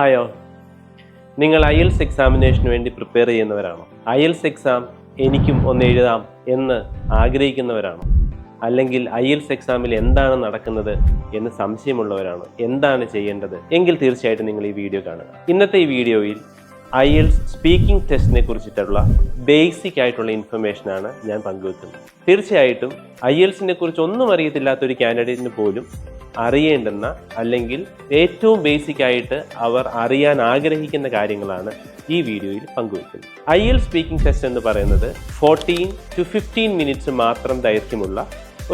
ഹായോ, നിങ്ങൾ IELTS എക്സാമിനേഷന് വേണ്ടി prepare ചെയ്യുന്നവരാണോ? IELTS exam എനിക്കും ഒന്ന് എഴുതാം എന്ന് ആഗ്രഹിക്കുന്നവരാണോ? അല്ലെങ്കിൽ IELTS എക്സാമിൽ എന്താണ് നടക്കുന്നത് എന്ന് സംശയമുള്ളവരാണോ? എന്താണ് ചെയ്യേണ്ടത് എങ്കിൽ തീർച്ചയായിട്ടും നിങ്ങൾ ഈ വീഡിയോ കാണുക. ഇന്നത്തെ ഈ വീഡിയോയിൽ IELTS സ്പീക്കിംഗ് ടെസ്റ്റിനെ കുറിച്ചിട്ടുള്ള ബേസിക് ആയിട്ടുള്ള ഇൻഫർമേഷനാണ് ഞാൻ പങ്കുവെക്കുന്നത്. തീർച്ചയായിട്ടും IELTSനെ കുറിച്ച് ഒന്നും അറിയത്തില്ലാത്തൊരു കാൻഡിഡേറ്റിന് പോലും അറിയേണ്ടുന്ന അല്ലെങ്കിൽ ഏറ്റവും ബേസിക് ആയിട്ട് അവർ അറിയാൻ ആഗ്രഹിക്കുന്ന കാര്യങ്ങളാണ് ഈ വീഡിയോയിൽ പങ്കുവയ്ക്കുന്നത്. IELTS സ്പീക്കിംഗ് ടെസ്റ്റ് എന്ന് പറയുന്നത് 14 to 15 മിനിറ്റ്സ് മാത്രം ദൈർഘ്യമുള്ള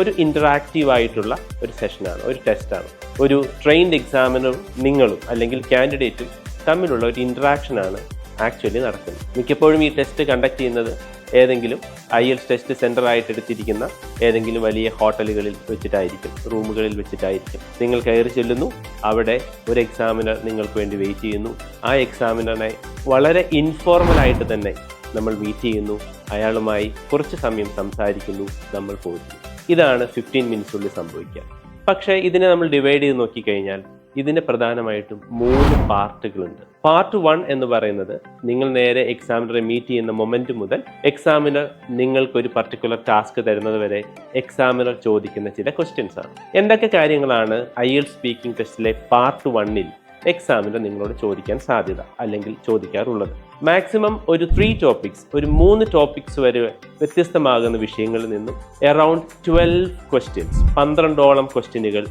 ഒരു ഇൻറ്ററാക്റ്റീവ് ആയിട്ടുള്ള ഒരു സെഷനാണ്, ഒരു ടെസ്റ്റാണ്. ഒരു ട്രെയിൻഡ് എക്സാമിനറും നിങ്ങളും അല്ലെങ്കിൽ കാൻഡിഡേറ്റും തമ്മിലുള്ള ഒരു ഇൻറ്ററാക്ഷനാണ് ആക്ച്വലി നടക്കുന്നത്. മിക്കപ്പോഴും ഈ ടെസ്റ്റ് കണ്ടക്ട് ചെയ്യുന്നത് ഏതെങ്കിലും IELTS ടെസ്റ്റ് സെൻ്റർ ആയിട്ട് എടുത്തിരിക്കുന്ന ഏതെങ്കിലും വലിയ ഹോട്ടലുകളിൽ വെച്ചിട്ടായിരിക്കും, റൂമുകളിൽ വെച്ചിട്ടായിരിക്കും. നിങ്ങൾ കയറി ചെല്ലുന്നു, അവിടെ ഒരു എക്സാമിനർ നിങ്ങൾക്ക് വേണ്ടി വെയിറ്റ് ചെയ്യുന്നു. ആ എക്സാമിനറിനെ വളരെ ഇൻഫോർമലായിട്ട് തന്നെ നമ്മൾ മീറ്റ് ചെയ്യുന്നു, അയാളുമായി കുറച്ച് സമയം സംസാരിക്കുന്നു, നമ്മൾ പോകുന്നു. ഇതാണ് 15 മിനിറ്റ്സുള്ളിൽ സംഭവിക്കുക. പക്ഷേ ഇതിനെ നമ്മൾ ഡിവൈഡ് ചെയ്ത് നോക്കിക്കഴിഞ്ഞാൽ ഇതിന് പ്രധാനമായിട്ടും 3 പാർട്ടുകളുണ്ട്. പാർട്ട് 1 എന്ന് പറയുന്നത് നിങ്ങൾ നേരെ എക്സാമിനറെ മീറ്റ് ചെയ്യുന്ന മൊമെന്റ് മുതൽ എക്സാമിനർ നിങ്ങൾക്കൊരു പർട്ടിക്കുലർ ടാസ്ക് തരുന്നത് വരെ എക്സാമിനർ ചോദിക്കുന്ന ചില ക്വസ്റ്റ്യൻസ് ആണ്. എന്തൊക്കെ കാര്യങ്ങളാണ് IELTS സ്പീക്കിംഗ് ടെസ്റ്റിലെ പാർട്ട് 1-ൽ എക്സാമിനർ നിങ്ങളോട് ചോദിക്കാൻ സാധ്യത അല്ലെങ്കിൽ ചോദിക്കാറുള്ളത്? മാക്സിമം ഒരു 3 ടോപ്പിക്സ്, ഒരു 3 ടോപ്പിക്സ് വരെ വ്യത്യസ്തമാകുന്ന വിഷയങ്ങളിൽ നിന്നും അറൗണ്ട് 12 ക്വസ്റ്റ്യൻസ്, 12ഓളം ക്വസ്റ്റ്യനുകൾ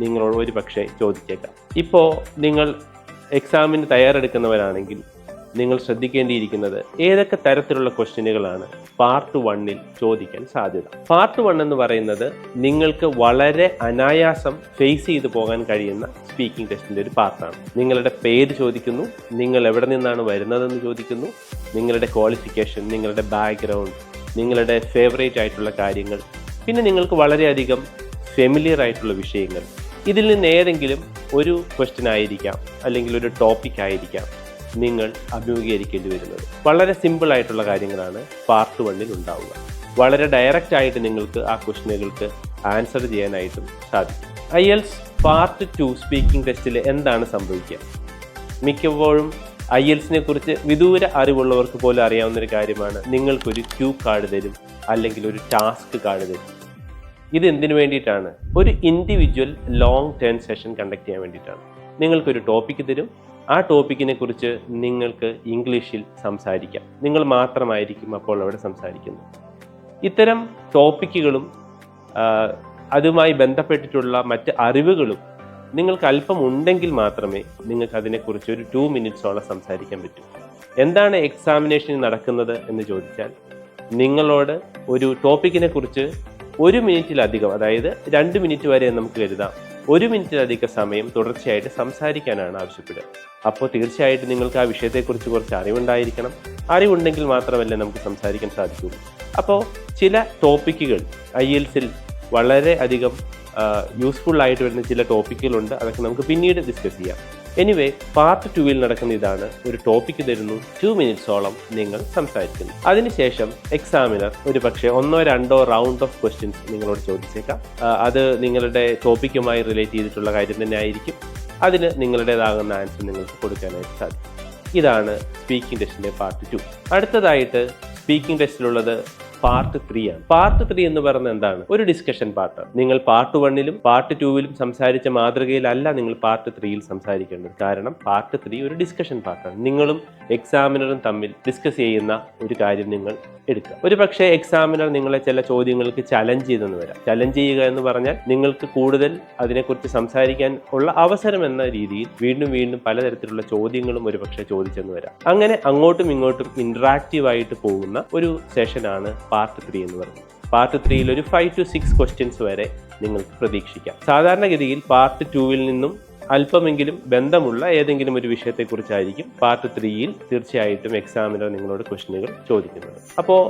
നിങ്ങളോട് ഒരു പക്ഷേ ചോദിച്ചേക്കാം. ഇപ്പോൾ നിങ്ങൾ എക്സാമിന് തയ്യാറെടുക്കുന്നവരാണെങ്കിൽ നിങ്ങൾ ശ്രദ്ധിക്കേണ്ടിയിരിക്കുന്നത് ഏതൊക്കെ തരത്തിലുള്ള ക്വസ്റ്റ്യനുകളാണ് പാർട്ട് 1-ൽ ചോദിക്കാൻ സാധ്യത. പാർട്ട് 1 എന്ന് പറയുന്നത് നിങ്ങൾക്ക് വളരെ അനായാസം ഫേസ് ചെയ്ത് പോകാൻ കഴിയുന്ന സ്പീക്കിംഗ് ടെസ്റ്റിൻ്റെ ഒരു പാർട്ടാണ്. നിങ്ങളുടെ പേര് ചോദിക്കുന്നു, നിങ്ങൾ എവിടെ നിന്നാണ് വരുന്നതെന്ന് ചോദിക്കുന്നു, നിങ്ങളുടെ ക്വാളിഫിക്കേഷൻ, നിങ്ങളുടെ ബാക്ക്ഗ്രൗണ്ട്, നിങ്ങളുടെ ഫേവറേറ്റ് ആയിട്ടുള്ള കാര്യങ്ങൾ, പിന്നെ നിങ്ങൾക്ക് വളരെയധികം ഫെമിലിയർ ആയിട്ടുള്ള വിഷയങ്ങൾ. ഇതിൽ നിന്ന് ഏതെങ്കിലും ഒരു ക്വസ്റ്റ്യൻ ആയിരിക്കാം അല്ലെങ്കിൽ ഒരു ടോപ്പിക് ആയിരിക്കാം നിങ്ങൾ അഭിമുഖീകരിക്കേണ്ടി വരുന്നത്. വളരെ സിമ്പിൾ ആയിട്ടുള്ള കാര്യങ്ങളാണ് പാർട്ട് 1-ൽ ഉണ്ടാവുക. വളരെ ഡയറക്റ്റ് ആയിട്ട് നിങ്ങൾക്ക് ആ ക്വസ്റ്റ്യനുകൾക്ക് ആൻസർ ചെയ്യാനായിട്ടും സാധിക്കും. IELTS പാർട്ട് 2 സ്പീക്കിംഗ് ടെസ്റ്റിൽ എന്താണ് സംഭവിക്കുക? മിക്കപ്പോഴും IELTSനെ കുറിച്ച് വിദൂര അറിവുള്ളവർക്ക് പോലും അറിയാവുന്നൊരു കാര്യമാണ്, നിങ്ങൾക്കൊരു ക്യൂ കാർഡ് തരും അല്ലെങ്കിൽ ഒരു ടാസ്ക് കാർഡ് തരും. ഇത് എന്തിനു വേണ്ടിയിട്ടാണ്? ഒരു individual long term session conduct ചെയ്യാൻ വേണ്ടിയിട്ടാണ്. നിങ്ങൾക്കൊരു ടോപ്പിക്ക് തരും, ആ ടോപ്പിക്കിനെ കുറിച്ച് നിങ്ങൾക്ക് ഇംഗ്ലീഷിൽ സംസാരിക്കാം. നിങ്ങൾ മാത്രമായിരിക്കും അപ്പോൾ അവിടെ സംസാരിക്കുന്നത്. ഇത്തരം ടോപ്പിക്കുകളും അതുമായി ബന്ധപ്പെട്ടിട്ടുള്ള മറ്റ് അറിവുകളും നിങ്ങൾക്ക് അല്പം ഉണ്ടെങ്കിൽ മാത്രമേ നിങ്ങൾക്ക് അതിനെക്കുറിച്ച് ഒരു 2 മിനിറ്റ്സോളം സംസാരിക്കാൻ പറ്റൂ. എന്താണ് എക്സാമിനേഷൻ നടക്കുന്നത് എന്ന് ചോദിച്ചാൽ, നിങ്ങളോട് ഒരു ടോപ്പിക്കിനെ കുറിച്ച് 1 മിനിറ്റിലധികം, അതായത് 2 മിനിറ്റ് വരെ നമുക്ക് കരുതാം, 1 മിനിറ്റിലധികം സമയം തുടർച്ചയായിട്ട് സംസാരിക്കാനാണ് ആവശ്യപ്പെടുക. അപ്പോൾ തീർച്ചയായിട്ടും നിങ്ങൾക്ക് ആ വിഷയത്തെക്കുറിച്ച് കുറച്ച് അറിവുണ്ടായിരിക്കണം. അറിവുണ്ടെങ്കിൽ മാത്രമല്ലേ നമുക്ക് സംസാരിക്കാൻ സാധിക്കുള്ളൂ. അപ്പോൾ ചില ടോപ്പിക്കുകൾ IELTSൽ വളരെ അധികം യൂസ്ഫുൾ ആയിട്ട് വരുന്ന ചില ടോപ്പിക്കുകളുണ്ട്. അതൊക്കെ നമുക്ക് പിന്നീട് ഡിസ്കസ് ചെയ്യാം. എനിവേ, പാർട്ട് 2-ൽ നടക്കുന്ന ഇതാണ്. ഒരു ടോപ്പിക്ക് തരുന്നു, 2 മിനിറ്റ്സോളം നിങ്ങൾ സംസാരിക്കുന്നു. അതിനുശേഷം എക്സാമിനർ ഒരു പക്ഷേ 1-2 റൗണ്ട് ഓഫ് ക്വസ്റ്റ്യൻസ് നിങ്ങളോട് ചോദിച്ചേക്കാം. അത് നിങ്ങളുടെ ടോപ്പിക്കുമായി റിലേറ്റ് ചെയ്തിട്ടുള്ള കാര്യം തന്നെ ആയിരിക്കും. അതിന് നിങ്ങളുടേതാകുന്ന ആൻസർ നിങ്ങൾക്ക് കൊടുക്കാനായിട്ട് സാധിക്കും. ഇതാണ് സ്പീക്കിംഗ് ടെസ്റ്റിൻ്റെ പാർട്ട് 2. അടുത്തതായിട്ട് സ്പീക്കിംഗ് ടെസ്റ്റിലുള്ളത് പാർട്ട് 3 ആണ്. പാർട്ട് 3 എന്ന് പറയുന്നത് എന്താണ്? ഒരു ഡിസ്കഷൻ പാർട്ടാണ്. നിങ്ങൾ പാർട്ട് 1-ലും പാർട്ട് 2-ലും സംസാരിച്ച മാതൃകയിലല്ല നിങ്ങൾ പാർട്ട് 3-ൽ സംസാരിക്കേണ്ടത്. കാരണം പാർട്ട് 3 ഒരു ഡിസ്കഷൻ പാർട്ടാണ്. നിങ്ങളും എക്സാമിനറും തമ്മിൽ ഡിസ്കസ് ചെയ്യുന്ന ഒരു കാര്യം നിങ്ങൾ എടുക്കുക. ഒരു പക്ഷേ എക്സാമിനർ നിങ്ങളെ ചില ചോദ്യങ്ങൾക്ക് ചലഞ്ച് ചെയ്തെന്ന് വരാം. ചലഞ്ച് ചെയ്യുക എന്ന് പറഞ്ഞാൽ നിങ്ങൾക്ക് കൂടുതൽ അതിനെക്കുറിച്ച് സംസാരിക്കാൻ ഉള്ള അവസരം എന്ന രീതിയിൽ വീണ്ടും വീണ്ടും പലതരത്തിലുള്ള ചോദ്യങ്ങളും ഒരു പക്ഷേ ചോദിച്ചെന്ന് വരാം. അങ്ങനെ അങ്ങോട്ടും ഇങ്ങോട്ടും ഇന്ററാക്റ്റീവ് ആയിട്ട് പോകുന്ന ഒരു സെഷനാണ് പാർട്ട് 3 എന്ന് പറയുന്നത്. പാർട്ട് 3-ൽ ഒരു 5 to 6 ക്വസ്റ്റ്യൻസ് വരെ നിങ്ങൾക്ക് പ്രതീക്ഷിക്കാം. സാധാരണഗതിയിൽ പാർട്ട് 2-ൽ നിന്നും അല്പമെങ്കിലും ബന്ധമുള്ള ഏതെങ്കിലും ഒരു വിഷയത്തെക്കുറിച്ചായിരിക്കും പാർട്ട് 3-ൽ തീർച്ചയായിട്ടും എക്സാമിനർ നിങ്ങളോട് ക്വസ്റ്റ്യനുകൾ ചോദിക്കുന്നത്. അപ്പോൾ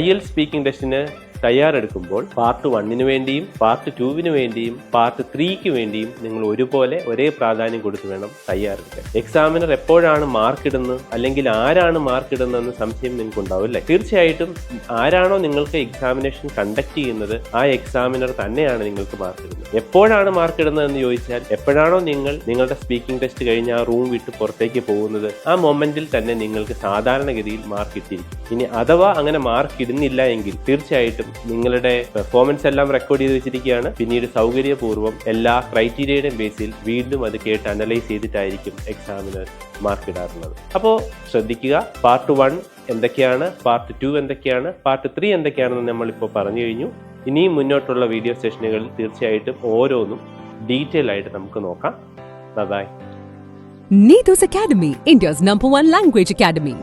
IELTS സ്പീക്കിംഗ് ടെസ്റ്റിന് തയ്യാറെടുക്കുമ്പോൾ പാർട്ട് 1-ന് വേണ്ടിയും പാർട്ട് 2-ന് വേണ്ടിയും പാർട്ട് 3-ക്ക് വേണ്ടിയും നിങ്ങൾ ഒരുപോലെ ഒരേ പ്രാധാന്യം കൊടുത്ത് വേണം തയ്യാറെടുക്കാൻ. എക്സാമിനർ എപ്പോഴാണ് മാർക്ക് ഇടുന്നത് അല്ലെങ്കിൽ ആരാണ് മാർക്ക് ഇടുന്നതെന്ന് സംശയം നിങ്ങൾക്ക് ഉണ്ടാവും അല്ലേ? തീർച്ചയായിട്ടും ആരാണോ നിങ്ങൾക്ക് എക്സാമിനേഷൻ കണ്ടക്ട് ചെയ്യുന്നത് ആ എക്സാമിനർ തന്നെയാണ് നിങ്ങൾക്ക് മാർക്ക് ഇടുന്നത്. എപ്പോഴാണ് മാർക്ക് ഇടുന്നതെന്ന് ചോദിച്ചാൽ, എപ്പോഴാണോ നിങ്ങൾ നിങ്ങളുടെ സ്പീക്കിംഗ് ടെസ്റ്റ് കഴിഞ്ഞ് ആ റൂം വിട്ട് പുറത്തേക്ക് പോകുന്നത്, ആ മൊമെന്റിൽ തന്നെ നിങ്ങൾക്ക് സാധാരണഗതിയിൽ മാർക്ക് ഇട്ടിരിക്കും. ഇനി അഥവാ അങ്ങനെ മാർക്ക് ഇടുന്നില്ല എങ്കിൽ തീർച്ചയായിട്ടും നിങ്ങളുടെ പെർഫോമൻസ് എല്ലാം റെക്കോർഡ് ചെയ്ത് വെച്ചിരിക്കുകയാണ്. പിന്നീട് സൗകര്യപൂർവ്വം എല്ലാ ക്രൈറ്റീരിയയുടെയും ബേസിൽ വീണ്ടും അത് കേട്ട് അനലൈസ് ചെയ്തിട്ടായിരിക്കും എക്സാമിന് മാർക്ക് ഇടാറുള്ളത്. അപ്പോൾ ശ്രദ്ധിക്കുക, പാർട്ട് 1 എന്തൊക്കെയാണ്, പാർട്ട് 2 എന്തൊക്കെയാണ്, പാർട്ട് 3 എന്തൊക്കെയാണെന്ന് നമ്മളിപ്പോൾ പറഞ്ഞു കഴിഞ്ഞു. ഇനിയും മുന്നോട്ടുള്ള വീഡിയോ സെഷനുകളിൽ തീർച്ചയായിട്ടും ഓരോന്നും ഡീറ്റെയിൽ ആയിട്ട് നമുക്ക് നോക്കാം. By. Nidus Academy, India's #1 language academy.